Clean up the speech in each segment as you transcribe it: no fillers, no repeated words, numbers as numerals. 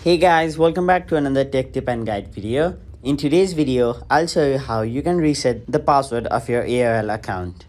Hey guys, welcome back to another tech tip and guide video. In today's video, I'll show you how you can reset the password of your AOL account.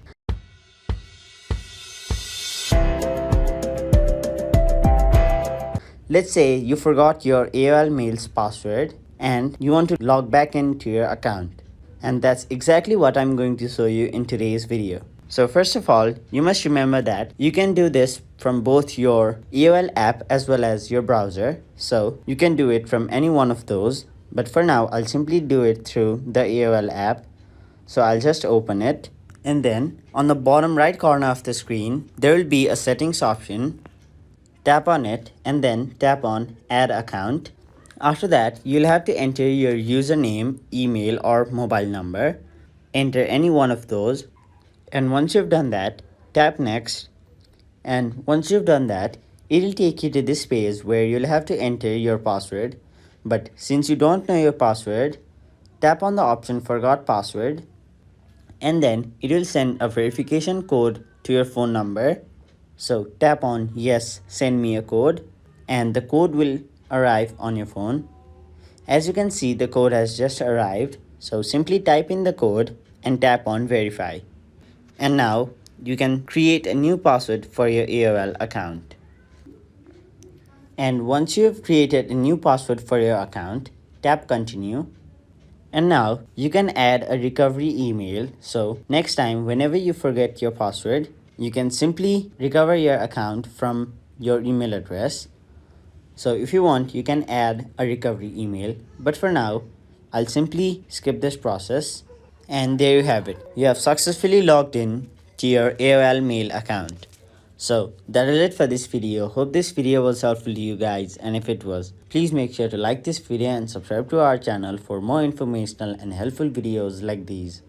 Let's say you forgot your AOL mail's password and you want to log back into your account. And that's exactly what I'm going to show you in today's video. So first of all, you must remember that you can do this from both your AOL app as well as your browser. So you can do it from any one of those. But for now, I'll simply do it through the AOL app. So I'll just open it. And then on the bottom right corner of the screen, there will be a settings option. Tap on it and then tap on Add Account. After that, you'll have to enter your username, email, or mobile number. Enter any one of those. And once you've done that, tap Next. And once you've done that, it'll take you to this page where you'll have to enter your password. But since you don't know your password, tap on the option Forgot Password. And then it will send a verification code to your phone number. So tap on Yes, send me a code. And the code will arrive on your phone. As you can see, the code has just arrived. So simply type in the code and tap on Verify. And now you can create a new password for your AOL account. And once you've created a new password for your account, tap Continue. And now you can add a recovery email. So next time, whenever you forget your password, you can simply recover your account from your email address. So if you want, you can add a recovery email. But for now, I'll simply skip this process. And there you have it. You have successfully logged in to your AOL mail account. So that is it for this video. Hope this video was helpful to you guys, and if it was, please make sure to like this video and subscribe to our channel for more informational and helpful videos like these.